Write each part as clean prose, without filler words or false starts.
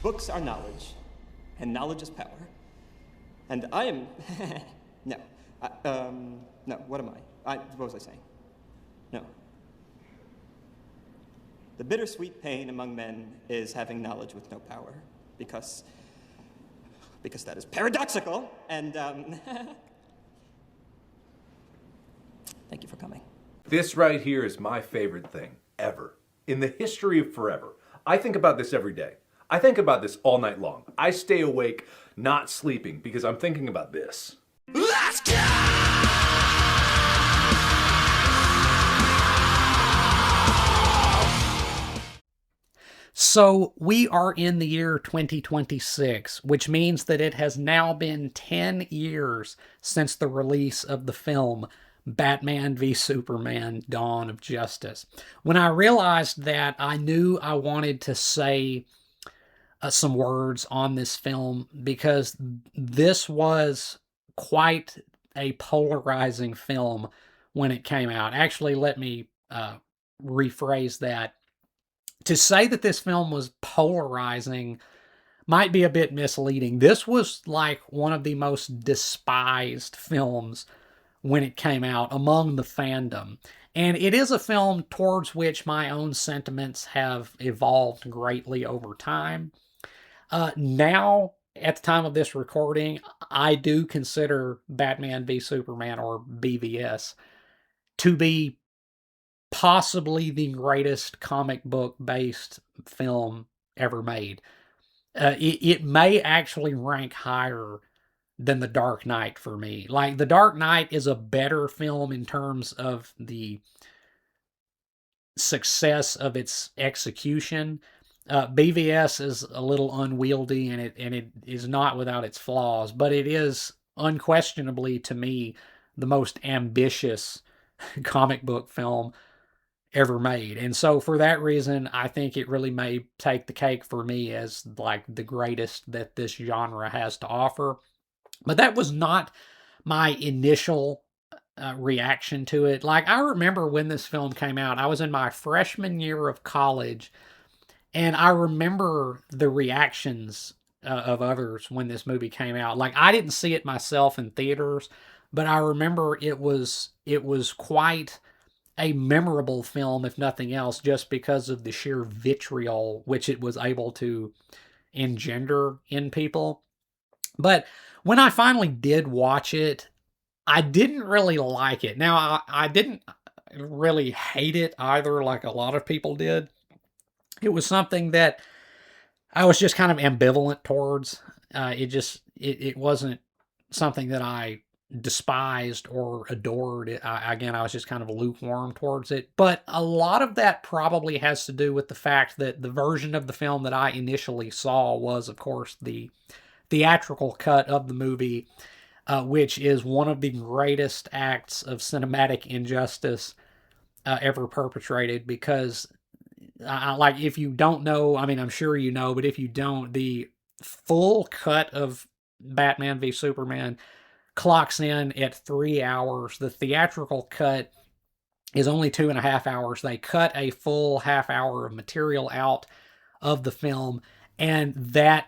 Books are knowledge, and knowledge is power. And I am... no. No, what am I? What was I saying? No. The bittersweet pain among men is having knowledge with no power, because that is paradoxical, and, thank you for coming. This right here is my favorite thing ever. In the history of forever. I think about this every day. I think about this all night long. I stay awake, not sleeping, because I'm thinking about this. Let's go! So we are in the year 2026, which means that it has now been 10 years since the release of the film Batman v Superman: Dawn of Justice. When I realized that, I knew I wanted to say some words on this film, because this was quite a polarizing film when it came out. Actually, let me rephrase that. To say that this film was polarizing might be a bit misleading. This was like one of the most despised films when it came out among the fandom. And it is a film towards which my own sentiments have evolved greatly over time. Now, at the time of this recording, I do consider Batman v Superman, or BVS, to be possibly the greatest comic book based film ever made. It may actually rank higher than The Dark Knight for me. Like, The Dark Knight is a better film in terms of the success of its execution. BVS is a little unwieldy, and it is not without its flaws, but it is unquestionably, to me, the most ambitious comic book film ever made. And so for that reason, I think it really may take the cake for me as like the greatest that this genre has to offer. But that was not my initial reaction to it. Like, I remember when this film came out, I was in my freshman year of college, and I remember the reactions of others when this movie came out. Like, I didn't see it myself in theaters, but I remember it was quite a memorable film, if nothing else, just because of the sheer vitriol which it was able to engender in people. But when I finally did watch it, I didn't really like it. Now, I didn't really hate it either, like a lot of people did. It was something that I was just kind of ambivalent towards. It wasn't something that I despised or adored. Again, I was just kind of lukewarm towards it. But a lot of that probably has to do with the fact that the version of the film that I initially saw was, of course, the theatrical cut of the movie, which is one of the greatest acts of cinematic injustice ever perpetrated. Because, like, if you don't know, I mean, I'm sure you know, but if you don't, the full cut of Batman v Superman clocks in at 3 hours. The theatrical cut is only 2.5 hours. They cut a full half hour of material out of the film, and that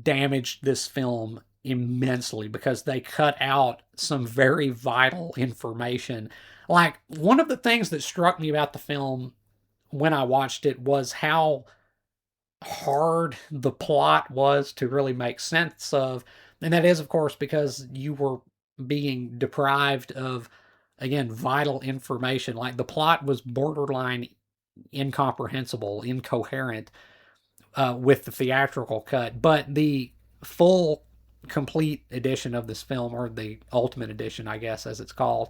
damaged this film immensely because they cut out some very vital information. Like, one of the things that struck me about the film when I watched it was how hard the plot was to really make sense of. And that is, of course, because you were being deprived of, again, vital information. Like, the plot was borderline incomprehensible, incoherent with the theatrical cut. But the full, complete edition of this film, or the ultimate edition, I guess, as it's called,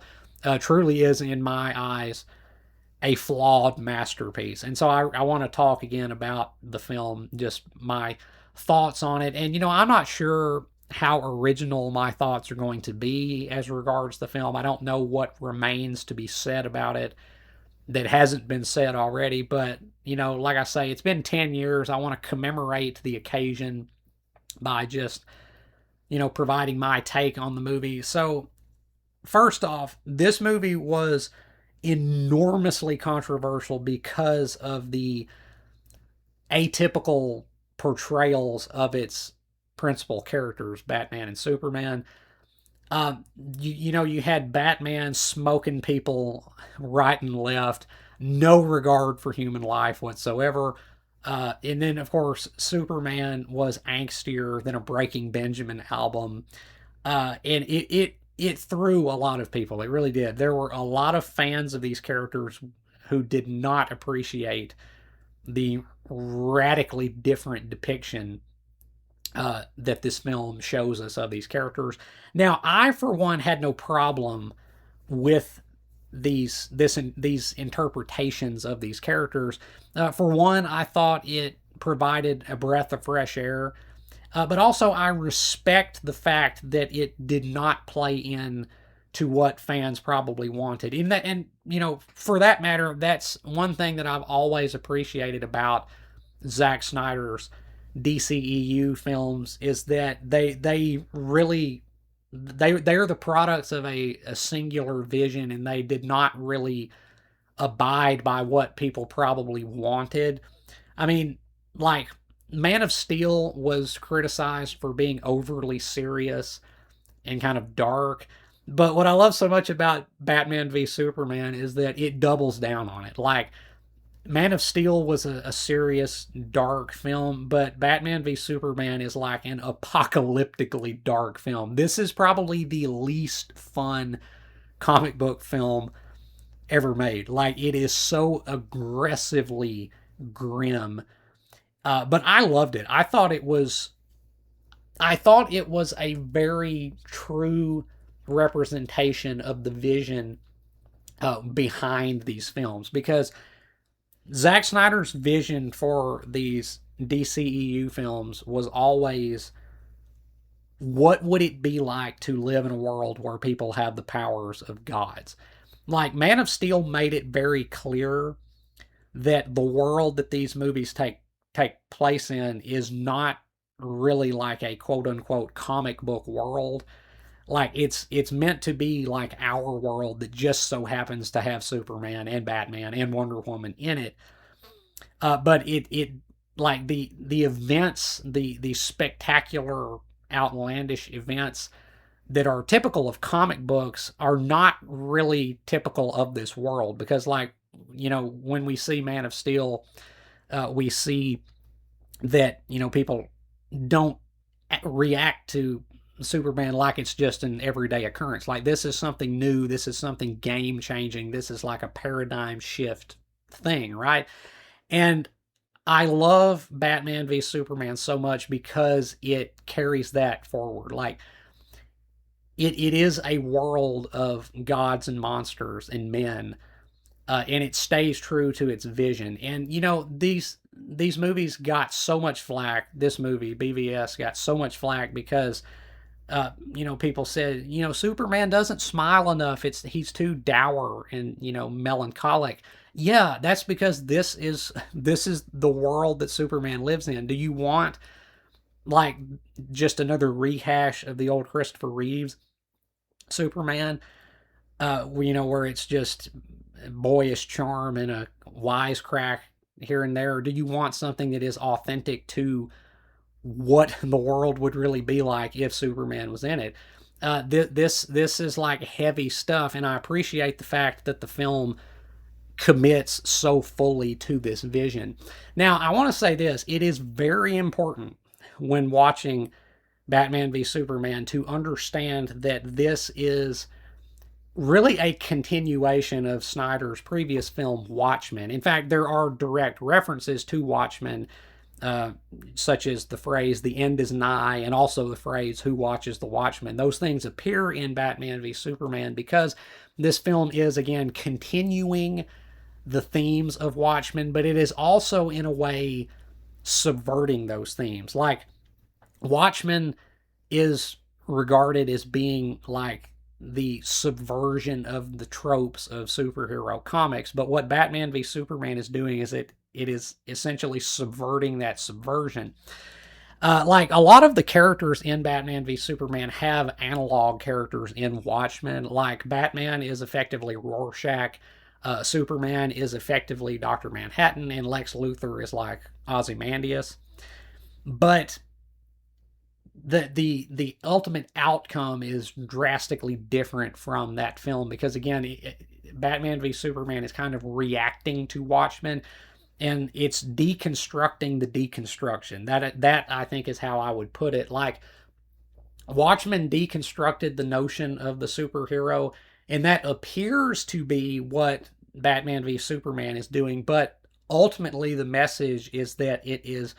truly is, in my eyes, a flawed masterpiece. And so I want to talk again about the film, just my thoughts on it. And, I'm not sure how original my thoughts are going to be as regards the film. I don't know what remains to be said about it that hasn't been said already. But, like I say, it's been 10 years. I want to commemorate the occasion by just, providing my take on the movie. So, first off, this movie was enormously controversial because of the atypical portrayals of its principal characters, Batman and Superman. You had Batman smoking people right and left, no regard for human life whatsoever. And then, of course, Superman was angstier than a Breaking Benjamin album. And it threw a lot of people. It really did. There were a lot of fans of these characters who did not appreciate the radically different depiction that this film shows us of these characters. Now, I, for one, had no problem with these interpretations of these characters. For one, I thought it provided a breath of fresh air, but also I respect the fact that it did not play in to what fans probably wanted. And for that matter, that's one thing that I've always appreciated about Zack Snyder's DCEU films, is that they really they're the products of a singular vision, and they did not really abide by what people probably wanted. I mean, like, Man of Steel was criticized for being overly serious and kind of dark. But what I love so much about Batman v Superman is that it doubles down on it. Like, Man of Steel was a serious, dark film, but Batman v Superman is like an apocalyptically dark film. This is probably the least fun comic book film ever made. Like, it is so aggressively grim. But I loved it. I thought it was a very true representation of the vision behind these films, because Zack Snyder's vision for these DCEU films was always, what would it be like to live in a world where people have the powers of gods? Like, Man of Steel made it very clear that the world that these movies take place in is not really like a quote-unquote comic book world. Like, it's meant to be like our world that just so happens to have Superman and Batman and Wonder Woman in it. But it like the events, the spectacular, outlandish events that are typical of comic books are not really typical of this world. Because, like, when we see Man of Steel, we see that, people don't react to Superman like it's just an everyday occurrence. Like, this is something new. This is something game changing. This is like a paradigm shift thing, right? And I love Batman v Superman so much because it carries that forward. Like, it is a world of gods and monsters and men, and it stays true to its vision. And these movies got so much flack. This movie, BVS, got so much flack because people said, Superman doesn't smile enough. He's too dour and, melancholic. Yeah, that's because this is the world that Superman lives in. Do you want, like, just another rehash of the old Christopher Reeves Superman, where it's just boyish charm and a wisecrack here and there? Or do you want something that is authentic to what the world would really be like if Superman was in it? This is like heavy stuff, and I appreciate the fact that the film commits so fully to this vision. Now, I want to say this. It is very important when watching Batman v Superman to understand that this is really a continuation of Snyder's previous film, Watchmen. In fact, there are direct references to Watchmen, such as the phrase, "the end is nigh," and also the phrase, "who watches the Watchmen." Those things appear in Batman v Superman because this film is, again, continuing the themes of Watchmen, but it is also, in a way, subverting those themes. Like, Watchmen is regarded as being like the subversion of the tropes of superhero comics, but what Batman v Superman is doing is it is essentially subverting that subversion. Like, a lot of the characters in Batman v Superman have analog characters in Watchmen. Like, Batman is effectively Rorschach, Superman is effectively Dr. Manhattan, and Lex Luthor is like Ozymandias. But the ultimate outcome is drastically different from that film, because again, Batman v Superman is kind of reacting to Watchmen, and it's deconstructing the deconstruction. That I think is how I would put it. Like, Watchmen deconstructed the notion of the superhero, and that appears to be what Batman v Superman is doing, but ultimately the message is that it is,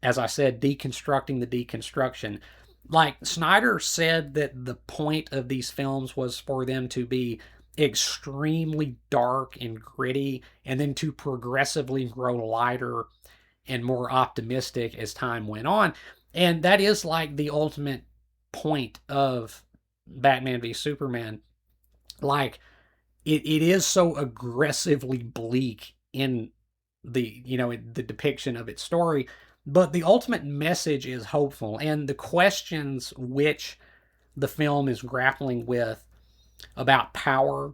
as I said, deconstructing the deconstruction. Like, Snyder said that the point of these films was for them to be extremely dark and gritty, and then to progressively grow lighter and more optimistic as time went on. And that is like the ultimate point of Batman v Superman. Like, it is so aggressively bleak in the depiction of its story, but the ultimate message is hopeful, and the questions which the film is grappling with about power,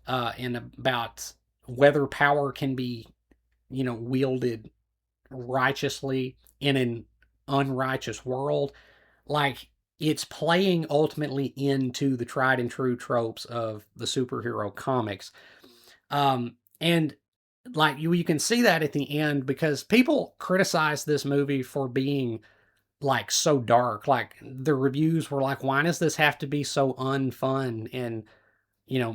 and about whether power can be wielded righteously in an unrighteous world. Like, it's playing ultimately into the tried and true tropes of the superhero comics. And like, you can see that at the end, because people criticize this movie for being like so dark. Like, the reviews were like, why does this have to be so unfun and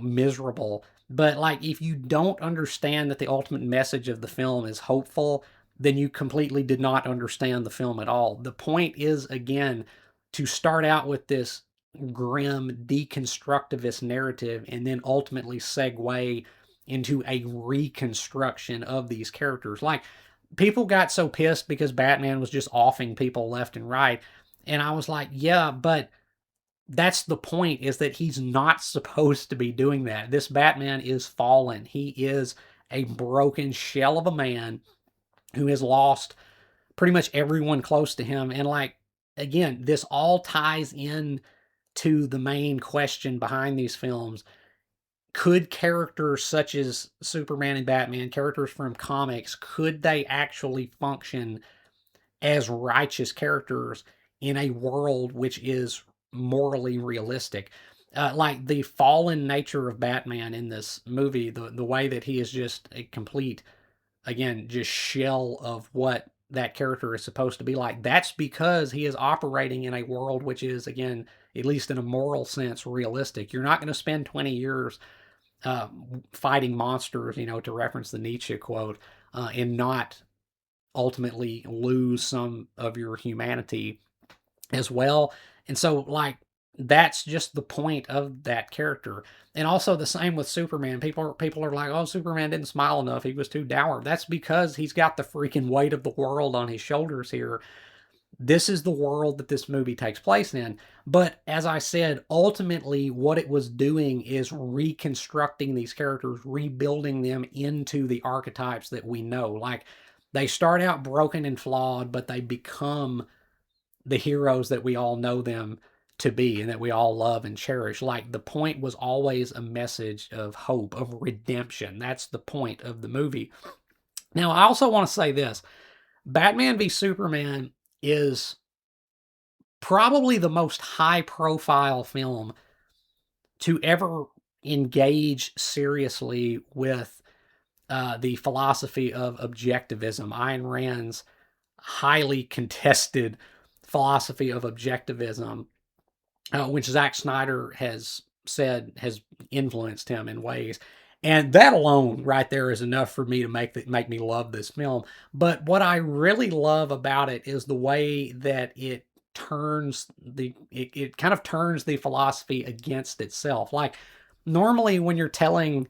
miserable? But like, if you don't understand that the ultimate message of the film is hopeful, then you completely did not understand the film at all. The point is, again, to start out with this grim deconstructivist narrative and then ultimately segue into a reconstruction of these characters. Like, people got so pissed because Batman was just offing people left and right. And I was like, yeah, but that's the point, is that he's not supposed to be doing that. This Batman is fallen. He is a broken shell of a man who has lost pretty much everyone close to him. And like, again, this all ties in to the main question behind these films. Could characters such as Superman and Batman, characters from comics, could they actually function as righteous characters in a world which is morally realistic? Like, the fallen nature of Batman in this movie, the way that he is just a complete, again, just shell of what that character is supposed to be like, that's because he is operating in a world which is, again, at least in a moral sense, realistic. You're not going to spend 20 years fighting monsters, to reference the Nietzsche quote, and not ultimately lose some of your humanity as well. And so, like, that's just the point of that character. And also the same with Superman. People are like, oh, Superman didn't smile enough, he was too dour. That's because he's got the freaking weight of the world on his shoulders here. This is the world that this movie takes place in. But as I said, ultimately what it was doing is reconstructing these characters, rebuilding them into the archetypes that we know. Like, they start out broken and flawed, but they become the heroes that we all know them to be and that we all love and cherish. Like, the point was always a message of hope, of redemption. That's the point of the movie. Now, I also want to say this. Batman v Superman is probably the most high-profile film to ever engage seriously with the philosophy of objectivism. Ayn Rand's highly contested philosophy of objectivism, which Zack Snyder has said has influenced him in ways. And that alone right there is enough for me to make me love this film. But what I really love about it is the way that it kind of turns the philosophy against itself. Like, normally when you're telling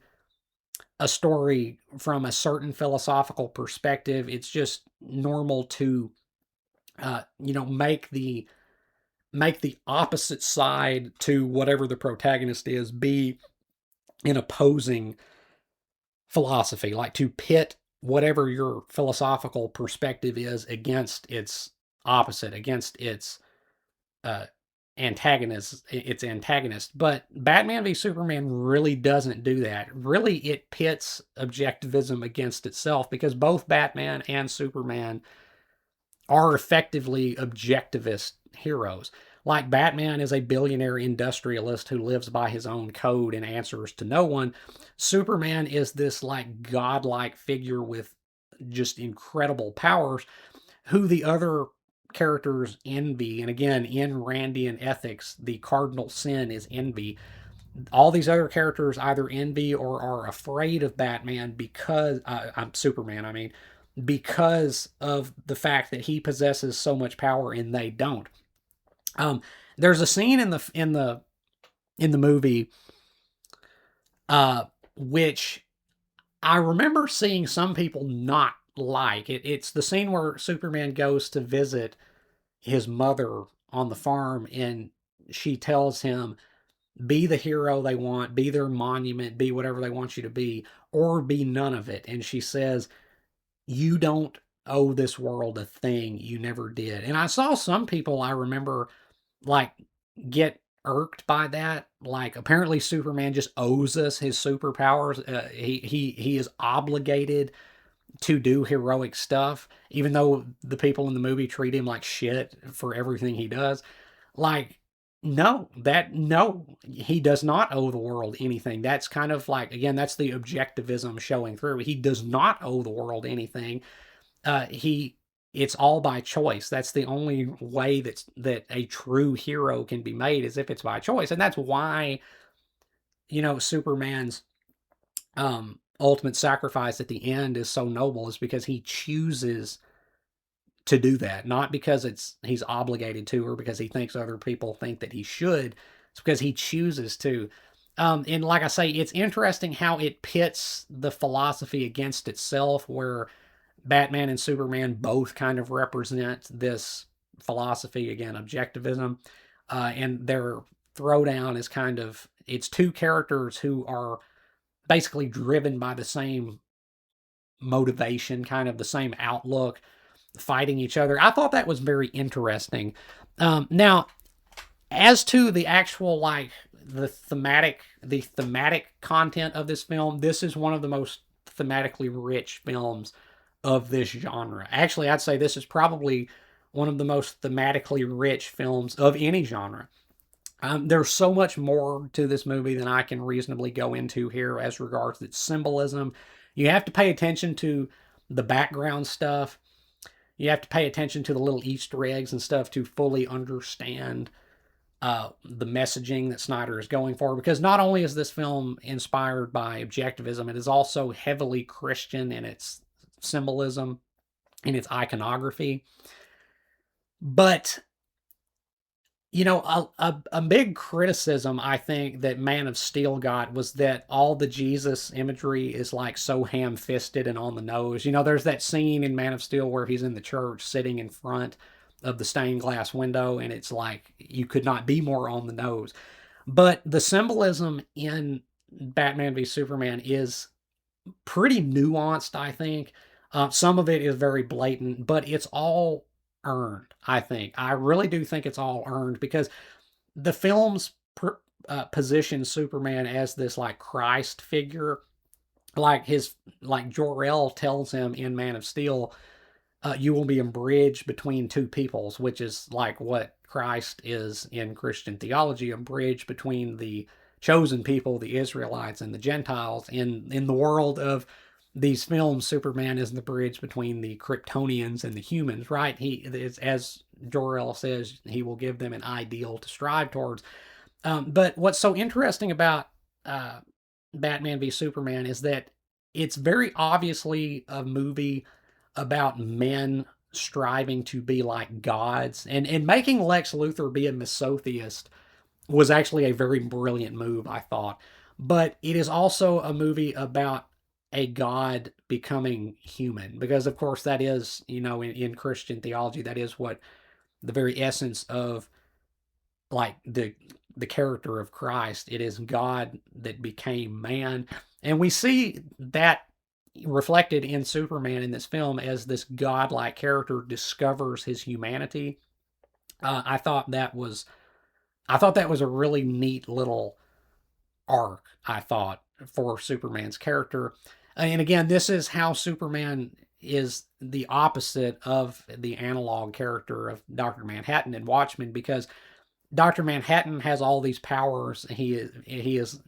a story from a certain philosophical perspective, it's just normal to make the opposite side to whatever the protagonist is be an opposing philosophy, like to pit whatever your philosophical perspective is against its opposite, against its antagonist. But Batman v Superman really doesn't do that. Really, it pits objectivism against itself, because both Batman and Superman are effectively objectivist heroes. Like Batman is a billionaire industrialist who lives by his own code and answers to no one. Superman is this like godlike figure with just incredible powers who the other characters envy. And again, in Randian ethics, the cardinal sin is envy. All these other characters either envy or are afraid of Batman because I'm Superman. I mean, because of the fact that he possesses so much power and they don't. Um, there's a scene in the movie, which I remember seeing some people not like. It's the scene where Superman goes to visit his mother on the farm, and she tells him, "Be the hero they want, be their monument, be whatever they want you to be, or be none of it." And she says, "You don't owe this world a thing. You never did." And I saw some people, I remember, like, get irked by that. Like, apparently Superman just owes us his superpowers. He is obligated to do heroic stuff, even though the people in the movie treat him like shit for everything he does. Like, no, he does not owe the world anything. That's kind of like, again, that's the objectivism showing through. He does not owe the world anything. He It's all by choice. That's the only way that a true hero can be made, is if it's by choice. And that's why, Superman's ultimate sacrifice at the end is so noble, is because he chooses to do that, not because he's obligated to, or because he thinks other people think that he should. It's because he chooses to. And like I say, it's interesting how it pits the philosophy against itself, where Batman and Superman both kind of represent this philosophy, again, objectivism, and their throwdown is kind of, it's two characters who are basically driven by the same motivation, kind of the same outlook, fighting each other. I thought that was very interesting. Now, as to the actual, like, the thematic content of this film, this is one of the most thematically rich films of this genre. Actually, I'd say this is probably one of the most thematically rich films of any genre. There's so much more to this movie than I can reasonably go into here as regards its symbolism. You have to pay attention to the background stuff. You have to pay attention to the little Easter eggs and stuff to fully understand the messaging that Snyder is going for. Because not only is this film inspired by objectivism, it is also heavily Christian in its symbolism, in its iconography. But a big criticism I think that Man of Steel got was that all the Jesus imagery is like so ham-fisted and on the nose. There's that scene in Man of Steel where he's in the church sitting in front of the stained glass window, and it's like, you could not be more on the nose. But the symbolism in Batman v Superman is pretty nuanced, I think. Some of it is very blatant, but it's all earned, I think. I really do think it's all earned, because the film's position Superman as this, like, Christ figure. Like Jor-El tells him in Man of Steel, you will be a bridge between two peoples, which is like what Christ is in Christian theology, a bridge between the chosen people, the Israelites, and the Gentiles. In the world of these films, Superman is the bridge between the Kryptonians and the humans, right? He is, as Jor-El says, he will give them an ideal to strive towards. But what's so interesting about Batman v Superman is that it's very obviously a movie about men striving to be like gods. And making Lex Luthor be a misotheist was actually a very brilliant move, I thought. But it is also a movie about a god becoming human, because of course that is, in Christian theology, that is what the very essence of, like, the character of Christ. It is God that became man. And we see that reflected in Superman in this film, as this godlike character discovers his humanity. I thought that was a really neat little arc, I thought, for Superman's character. And again, this is how Superman is the opposite of the analog character of Dr. Manhattan in Watchmen, because Dr. Manhattan has all these powers. He is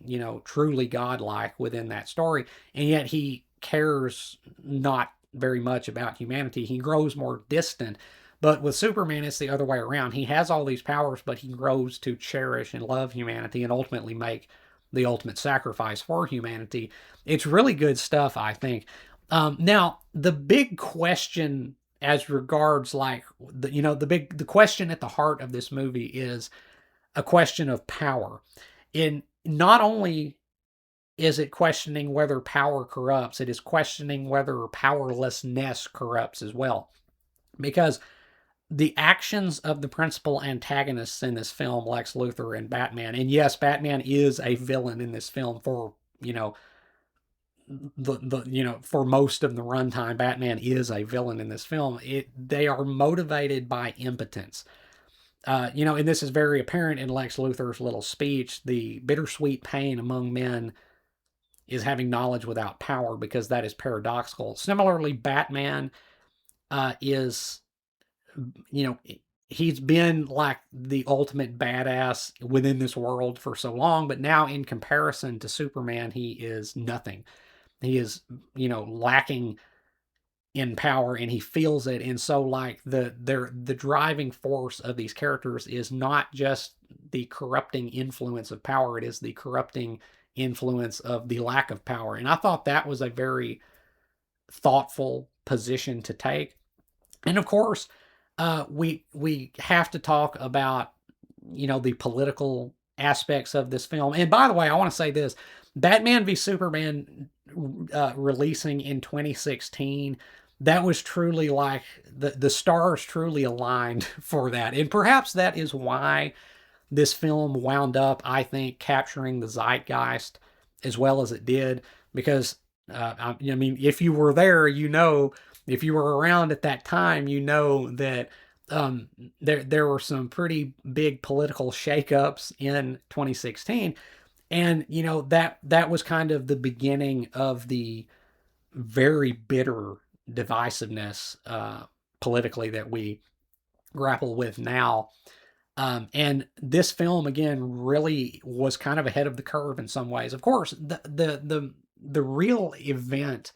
truly godlike within that story, and yet he cares not very much about humanity. He grows more distant. But with Superman, it's the other way around. He has all these powers, but he grows to cherish and love humanity and ultimately make the ultimate sacrifice for humanity. It's really good stuff, I think. Now, the big question as regards like the question at the heart of this movie is a question of power. In not only is it questioning whether power corrupts, it is questioning whether powerlessness corrupts as well. Because the actions of the principal antagonists in this film, Lex Luthor and Batman, and yes, Batman is a villain in this film for, for most of the runtime. Batman is a villain in this film. They are motivated by impotence. And this is very apparent in Lex Luthor's little speech. The bittersweet pain among men is having knowledge without power, because that is paradoxical. Similarly, Batman is, he's been like the ultimate badass within this world for so long, but now in comparison to Superman, he is nothing. He is, lacking in power, and he feels it. And so like the driving force of these characters is not just the corrupting influence of power, it is the corrupting influence of the lack of power. And I thought that was a very thoughtful position to take. And of course, we have to talk about the political aspects of this film. And by the way, I want to say this: Batman v Superman releasing in 2016, that was truly like the stars truly aligned for that. And perhaps that is why this film wound up, I think, capturing the zeitgeist as well as it did. Because if you were there, if you were around at that time, that there were some pretty big political shakeups in 2016. And that was kind of the beginning of the very bitter divisiveness politically that we grapple with now. And this film again really was kind of ahead of the curve in some ways. Of course, the real event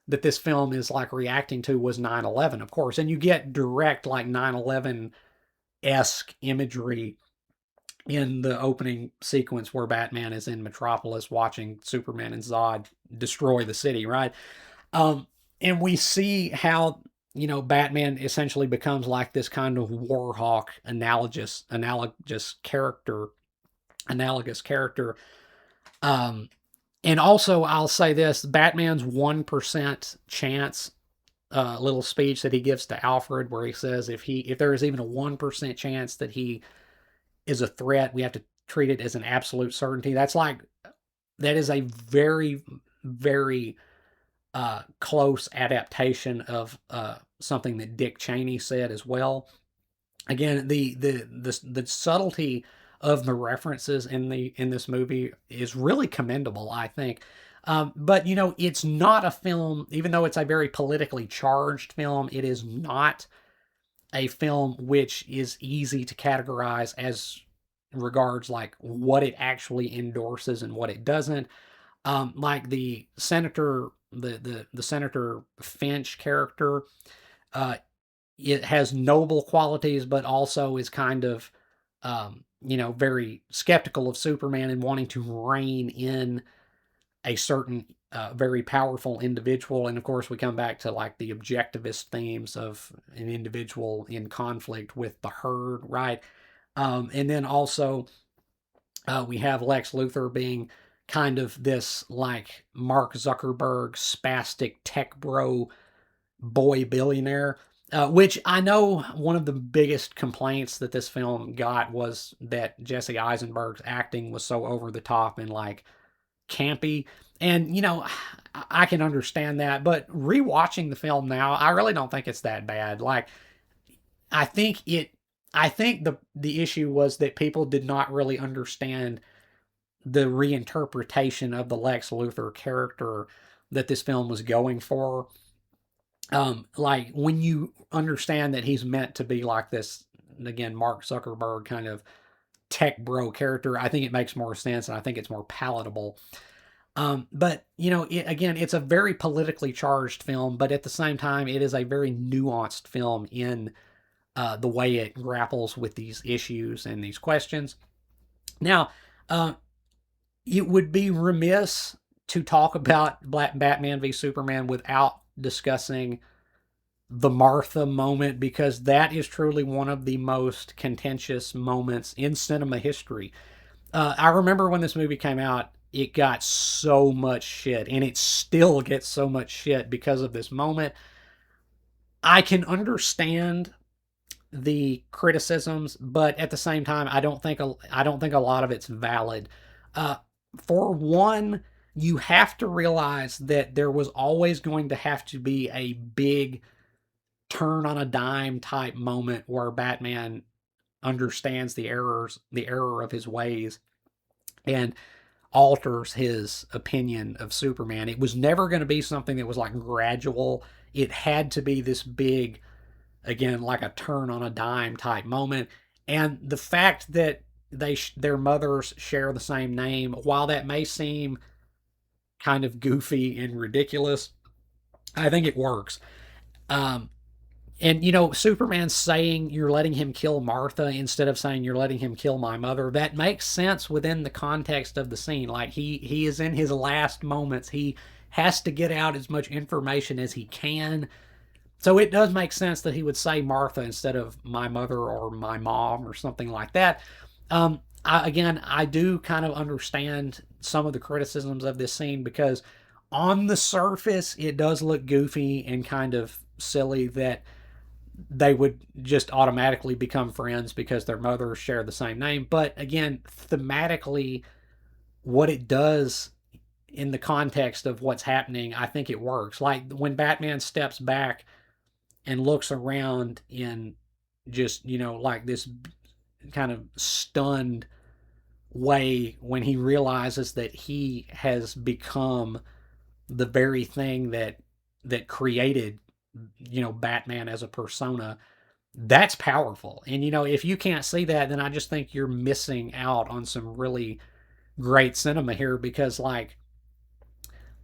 that this film is like reacting to was 9/11, of course, and you get direct like 9/11-esque imagery in the opening sequence where Batman is in Metropolis watching Superman and Zod destroy the city, right? And we see how, Batman essentially becomes like this kind of Warhawk analogous character. And also I'll say this: Batman's 1% chance little speech that he gives to Alfred, where he says if there is even a 1% chance that he is a threat, we have to treat it as an absolute certainty. That is a very, very close adaptation of something that Dick Cheney said as well. Again, the subtlety of the references in this movie is really commendable, I think. But it's not a film, even though it's a very politically charged film, it is not a film which is easy to categorize as regards like what it actually endorses and what it doesn't. Like the senator, the Senator Finch character, it has noble qualities, but also is kind of, very skeptical of Superman and wanting to rein in a certain very powerful individual. And of course, we come back to like the objectivist themes of an individual in conflict with the herd, right? And then also we have Lex Luthor being kind of this like Mark Zuckerberg spastic tech bro boy billionaire, which I know one of the biggest complaints that this film got was that Jesse Eisenberg's acting was so over the top and like campy. And I can understand that, but rewatching the film now, I really don't think it's that bad. Like, I think the issue was that people did not really understand the reinterpretation of the Lex Luthor character that this film was going for. Like when you understand that he's meant to be like this, again, Mark Zuckerberg kind of tech bro character, I think it makes more sense and I think it's more palatable. But again, it's a very politically charged film, but at the same time, it is a very nuanced film in the way it grapples with these issues and these questions. Now, uh, it would be remiss to talk about Black Batman v Superman without discussing the Martha moment, because that is truly one of the most contentious moments in cinema history. I remember when this movie came out, it got so much shit, and it still gets so much shit because of this moment. I can understand the criticisms, but at the same time, I don't think a lot of it's valid. Uh, for one, you have to realize that there was always going to have to be a big turn on a dime type moment where Batman understands the error of his ways, and alters his opinion of Superman. It was never going to be something that was like gradual. It had to be this big, again, like a turn on a dime type moment. And the fact that their mothers share the same name, while that may seem kind of goofy and ridiculous, I think it works. Um, and Superman saying you're letting him kill Martha instead of saying you're letting him kill my mother, that makes sense within the context of the scene. Like he is in his last moments. He has to get out as much information as he can. So it does make sense that he would say Martha instead of my mother or my mom or something like that. I do kind of understand some of the criticisms of this scene, because on the surface it does look goofy and kind of silly that they would just automatically become friends because their mothers share the same name. But again, thematically, what it does in the context of what's happening, I think it works. Like when Batman steps back and looks around in just, like this kind of stunned way when he realizes that he has become the very thing that created, Batman as a persona. That's powerful. And if you can't see that, then I just think you're missing out on some really great cinema here, because like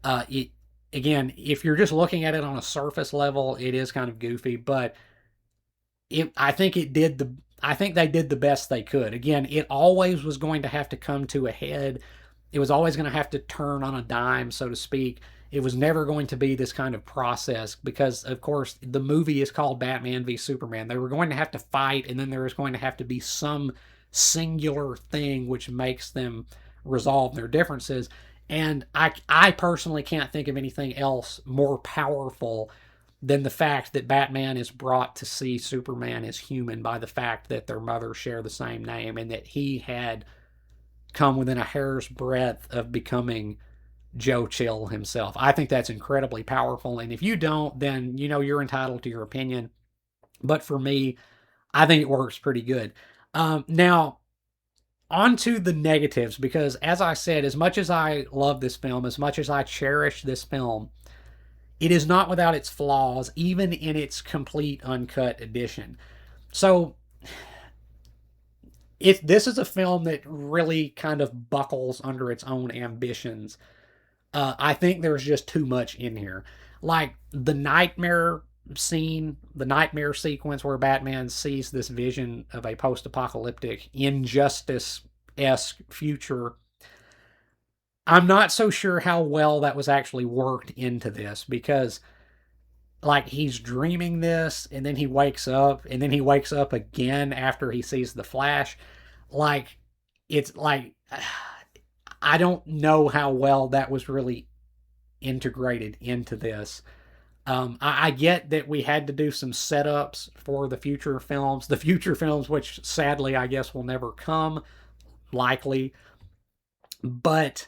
it again, if you're just looking at it on a surface level, it is kind of goofy, but I think I think they did the best they could. Again, it always was going to have to come to a head. It was always going to have to turn on a dime, so to speak. It was never going to be this kind of process because, of course, the movie is called Batman v Superman. They were going to have to fight, and then there was going to have to be some singular thing which makes them resolve their differences. And I personally can't think of anything else more powerful than the fact that Batman is brought to see Superman as human by the fact that their mothers share the same name, and that he had come within a hair's breadth of becoming Joe Chill himself. I think that's incredibly powerful. And if you don't, then you're entitled to your opinion. But for me, I think it works pretty good. Now, on to the negatives, because as I said, as much as I love this film, as much as I cherish this film, it is not without its flaws, even in its complete uncut edition. So, if this is a film that really kind of buckles under its own ambitions, I think there's just too much in here. Like the nightmare scene, the nightmare sequence where Batman sees this vision of a post apocalyptic, injustice esque future. I'm not so sure how well that was actually worked into this, because like he's dreaming this and then he wakes up and then he wakes up again after he sees the Flash. Like it's like I don't know how well that was really integrated into this. I get that we had to do some setups for the future films, which sadly I guess will never come, likely. But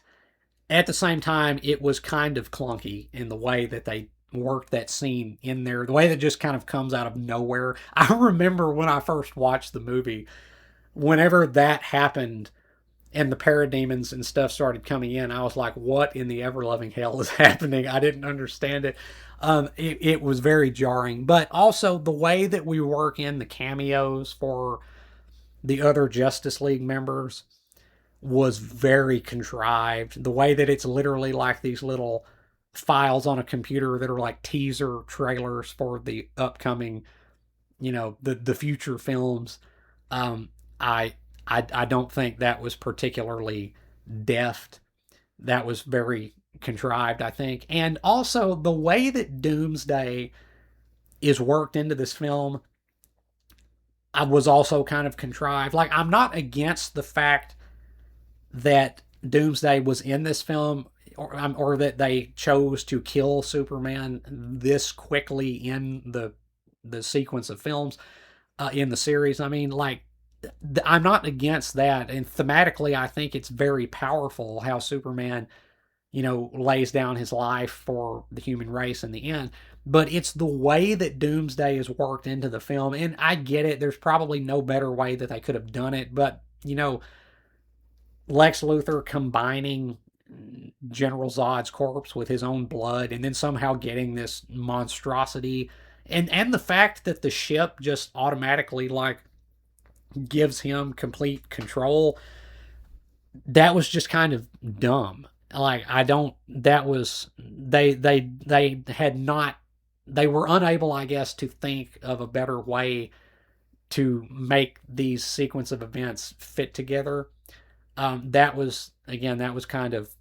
at the same time, it was kind of clunky in the way that they worked that scene in there, the way that just kind of comes out of nowhere. I remember when I first watched the movie, whenever that happened, and the parademons and stuff started coming in, I was like, what in the ever-loving hell is happening? I didn't understand it. It was very jarring. But also the way that we work in the cameos for the other Justice League members was very contrived. The way that it's literally like these little files on a computer that are like teaser trailers for the upcoming, the future films. Um, I I don't think that was particularly deft. That was very contrived, I think. And also the way that Doomsday is worked into this film, I was also kind of contrived. Like, I'm not against the fact that Doomsday was in this film, or that they chose to kill Superman this quickly in the sequence of films, in the series. I mean, like, I'm not against that, and thematically, I think it's very powerful how Superman, lays down his life for the human race in the end. But it's the way that Doomsday is worked into the film, and I get it. There's probably no better way that they could have done it, but Lex Luthor combining General Zod's corpse with his own blood, and then somehow getting this monstrosity, and the fact that the ship just automatically like gives him complete control, that was just kind of dumb. Like, I don't that was they had not they were unable, I guess, to think of a better way to make these sequence of events fit together. That was kind of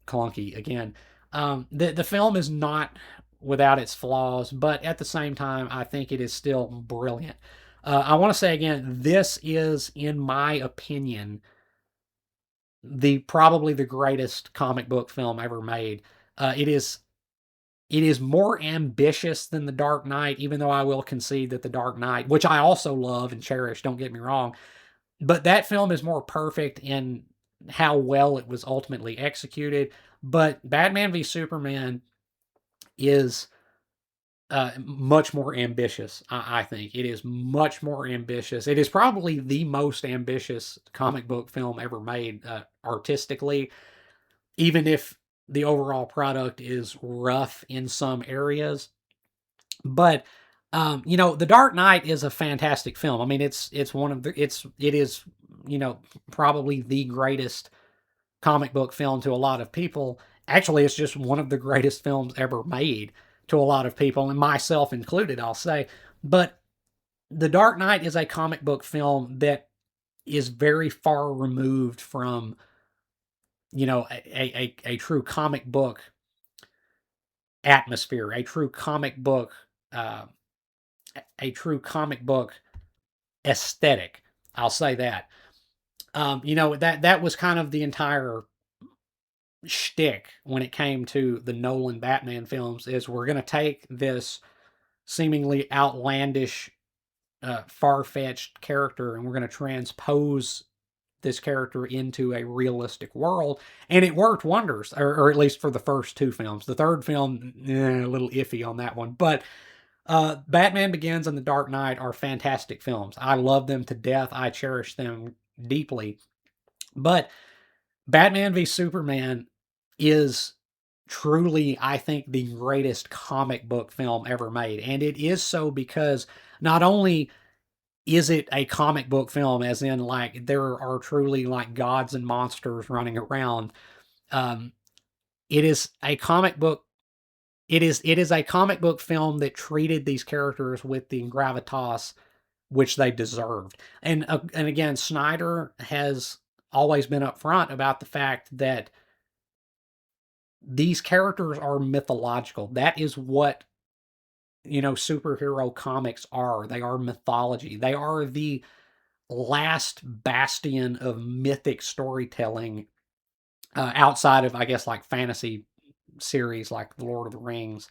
clunky again. The film is not without its flaws, but at the same time, I think it is still brilliant. I want to say again, this is, in my opinion, probably the greatest comic book film ever made. It is more ambitious than The Dark Knight, even though I will concede that The Dark Knight, which I also love and cherish, don't get me wrong, but that film is more perfect in how well it was ultimately executed. But Batman v Superman is much more ambitious. I think it is much more ambitious. It is probably the most ambitious comic book film ever made, artistically, even if the overall product is rough in some areas. But The Dark Knight is a fantastic film. I mean, it is probably the greatest comic book film to a lot of people. Actually, it's just one of the greatest films ever made to a lot of people, and myself included, I'll say. But The Dark Knight is a comic book film that is very far removed from, a true comic book atmosphere, uh, a true comic book aesthetic. I'll say that. That was kind of the entire shtick when it came to the Nolan Batman films. Is we're going to take this seemingly outlandish, far-fetched character, and we're going to transpose this character into a realistic world, and it worked wonders, or at least for the first two films. The third film, a little iffy on that one, but Batman Begins and The Dark Knight are fantastic films. I love them to death. I cherish them deeply. But Batman v Superman is truly, I think, the greatest comic book film ever made. And it is so because not only is it a comic book film, as in, like, there are truly, like, gods and monsters running around, um, it is a comic book. It is a comic book film that treated these characters with the gravitas which they deserved. And again, Snyder has always been upfront about the fact that these characters are mythological. That is what, superhero comics are. They are mythology. They are the last bastion of mythic storytelling, outside of, I guess, like fantasy series like The Lord of the Rings,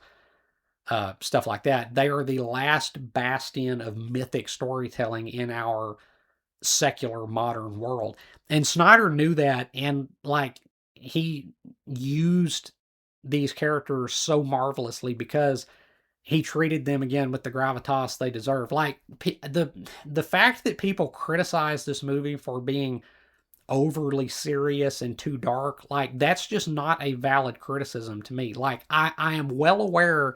stuff like that. They are the last bastion of mythic storytelling in our secular modern world. And Snyder knew that, and like, he used these characters so marvelously because he treated them again with the gravitas they deserve. Like, the fact that people criticize this movie for being overly serious and too dark. Like, that's just not a valid criticism to me. Like, I am well aware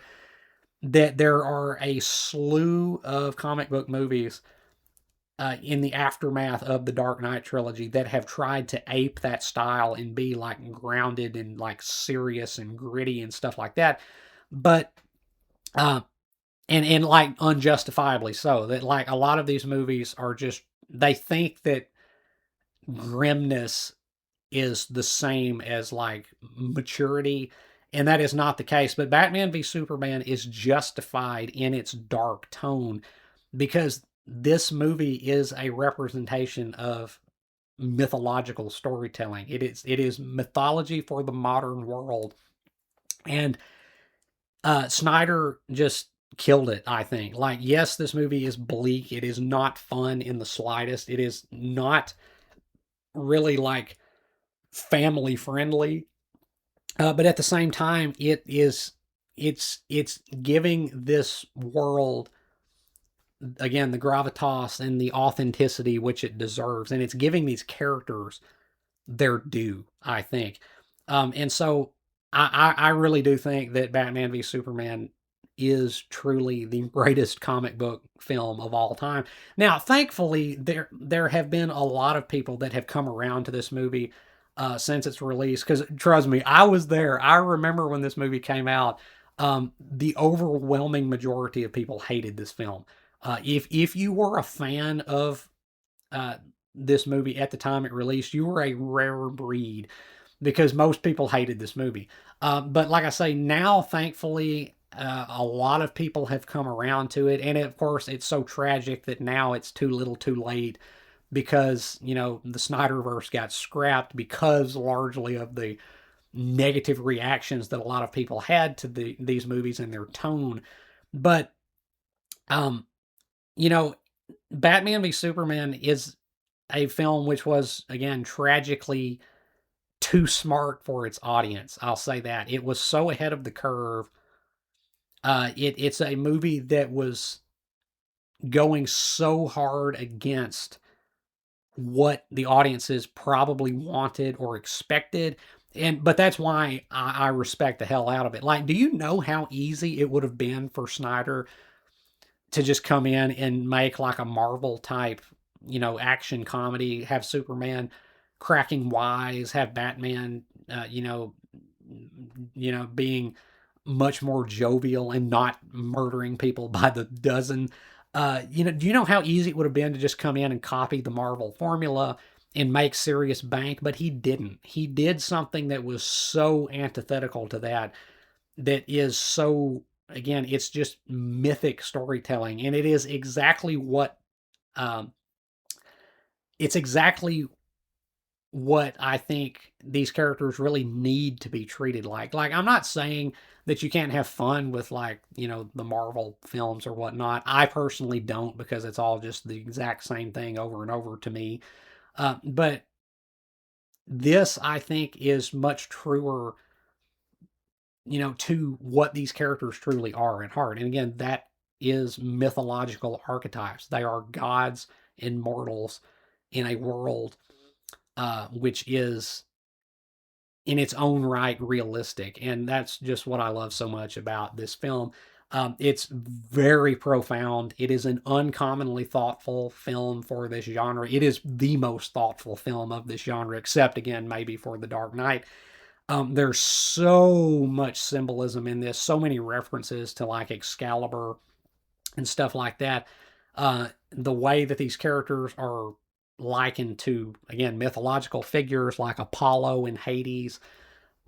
that there are a slew of comic book movies in the aftermath of the Dark Knight trilogy that have tried to ape that style and be like grounded and like serious and gritty and stuff like that. But uh, and like unjustifiably so, that like a lot of these movies are just, they think that grimness is the same as like maturity, and that is not the case. But Batman v Superman is justified in its dark tone because this movie is a representation of mythological storytelling. It is mythology for the modern world, and Snyder just killed it, I think. Like, yes, this movie is bleak. It is not fun in the slightest. It is not really like family friendly. But at the same time, it's giving this world, again, the gravitas and the authenticity which it deserves, and it's giving these characters their due, I think. And so I really do think that Batman v Superman is truly the greatest comic book film of all time. Now, thankfully, there have been a lot of people that have come around to this movie since its release. Because trust me, I was there. I remember when this movie came out. The overwhelming majority of people hated this film. If you were a fan of uh, this movie at the time it released, you were a rare breed because most people hated this movie. But like I say, now thankfully, a lot of people have come around to it, and of course, it's so tragic that now it's too little, too late, because the Snyderverse got scrapped because largely of the negative reactions that a lot of people had to these movies and their tone. But um, you know, Batman v Superman is a film which was, again, tragically too smart for its audience. I'll say that. It was so ahead of the curve. It's a movie that was going so hard against what the audiences probably wanted or expected. But that's why I respect the hell out of it. Like, do you know how easy it would have been for Snyder to just come in and make like a Marvel type, action comedy, have Superman cracking wise, have Batman, being much more jovial and not murdering people by the dozen. Do you know how easy it would have been to just come in and copy the Marvel formula and make serious bank? But he didn't. He did something that was so antithetical to that, that is so, again, it's just mythic storytelling, and it is exactly what um, it's exactly what I think these characters really need to be treated like. Like, I'm not saying that you can't have fun with, like, the Marvel films or whatnot. I personally don't, because it's all just the exact same thing over and over to me. But this, I think, is much truer, to what these characters truly are at heart. And again, that is mythological archetypes. They are gods and mortals in a world which is in its own right realistic. And that's just what I love so much about this film. It's very profound. It is an uncommonly thoughtful film for this genre. It is the most thoughtful film of this genre, except, again, maybe for The Dark Knight. There's so much symbolism in this, so many references to like Excalibur and stuff like that. The way that these characters are likened to, again, mythological figures like Apollo and Hades.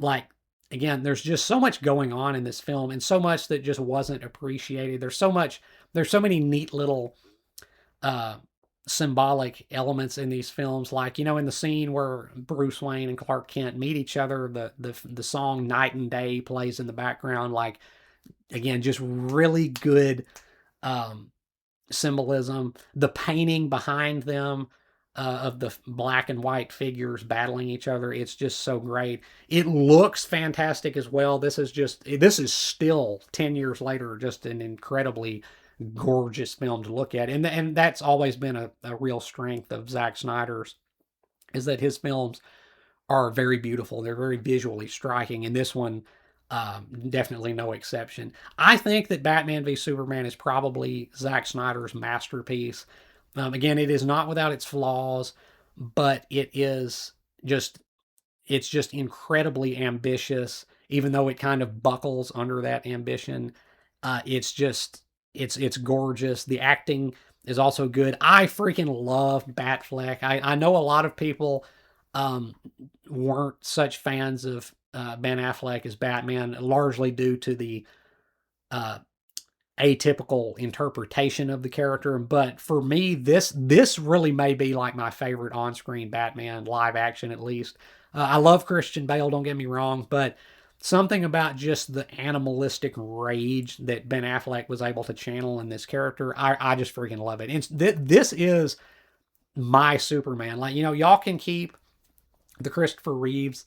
Like, again, there's just so much going on in this film, and so much that just wasn't appreciated. There's so many neat little uh, symbolic elements in these films. Like, in the scene where Bruce Wayne and Clark Kent meet each other, the song Night and Day plays in the background. Like, again, just really good symbolism. The painting behind them of the black and white figures battling each other, it's just so great. It looks fantastic as well. This is still 10 years later just an incredibly gorgeous film to look at, and that's always been a real strength of Zack Snyder's. is that his films are very beautiful. They're very visually striking, and this one, definitely no exception. I think that Batman v Superman is probably Zack Snyder's masterpiece. Again, it is not without its flaws, but just it's just incredibly ambitious. Even though it kind of buckles under that ambition, it's gorgeous. The acting is also good. I freaking love Batfleck. I know a lot of people um, weren't such fans of Ben Affleck as Batman, largely due to the uh, atypical interpretation of the character. But for me, this really may be like my favorite on-screen Batman, live action at least. I love Christian Bale, don't get me wrong, but something about just the animalistic rage that Ben Affleck was able to channel in this character, I just freaking love it. This is my Superman. Like, y'all can keep the Christopher Reeves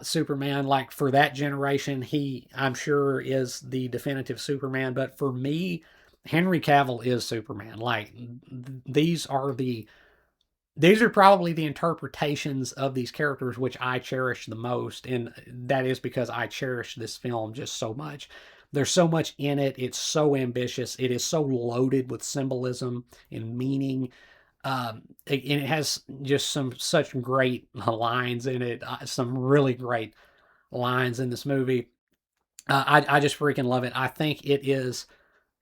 Superman. Like, for that generation, he, I'm sure, is the definitive Superman. But for me, Henry Cavill is Superman. Like, these are probably the interpretations of these characters which I cherish the most, and that is because I cherish this film just so much. There's so much in it. It's so ambitious. It is so loaded with symbolism and meaning. And it has just such great lines in it. Some really great lines in this movie. I just freaking love it. I think it is,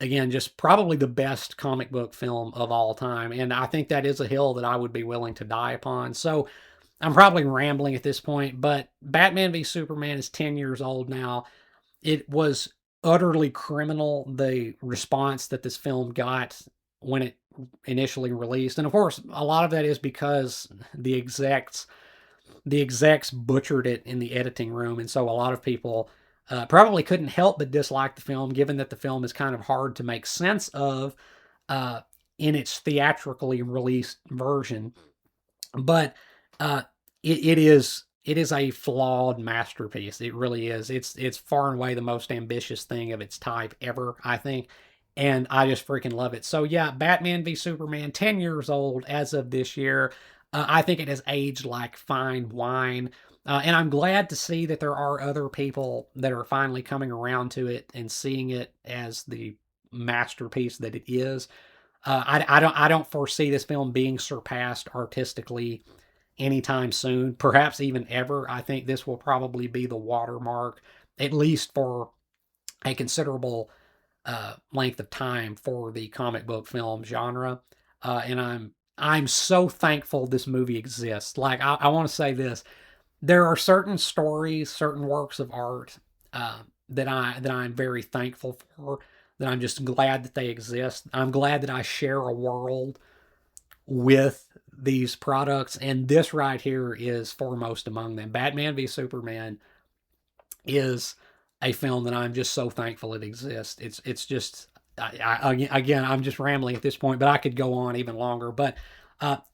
again, just probably the best comic book film of all time. And I think that is a hill that I would be willing to die upon. So I'm probably rambling at this point, but Batman v Superman is 10 years old now. It was utterly criminal, the response that this film got when it initially released. And of course, a lot of that is because the execs butchered it in the editing room. And so a lot of people probably couldn't help but dislike the film, given that the film is kind of hard to make sense of in its theatrically released version. But it is a flawed masterpiece. It really is. It's far and away the most ambitious thing of its type ever, I think. And I just freaking love it. So yeah, Batman v Superman, 10 years old as of this year. I think it has aged like fine wine. And I'm glad to see that there are other people that are finally coming around to it and seeing it as the masterpiece that it is. I don't foresee this film being surpassed artistically anytime soon, perhaps even ever. I think this will probably be the watermark, at least for a considerable length of time for the comic book film genre. And I'm so thankful this movie exists. Like, I want to say this: there are certain stories, certain works of art that I'm very thankful for. That I'm just glad that they exist. I'm glad that I share a world with these products, and this right here is foremost among them. Batman v Superman is a film that I'm just so thankful it exists. It's just again, I'm just rambling at this point, but I could go on even longer. But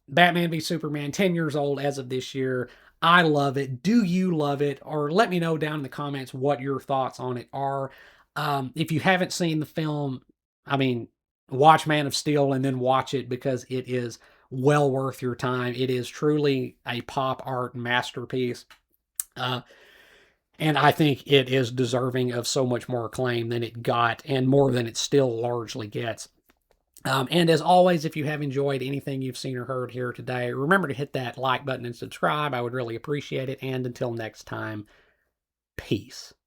Batman v Superman, 10 years old as of this year. I love it. Do you love it? Or let me know down in the comments what your thoughts on it are. If you haven't seen the film, I mean, watch Man of Steel and then watch it, because it is well worth your time. It is truly a pop art masterpiece. And I think it is deserving of so much more acclaim than it got, and more than it still largely gets. And as always, if you have enjoyed anything you've seen or heard here today, remember to hit that like button and subscribe. I would really appreciate it. And until next time, peace.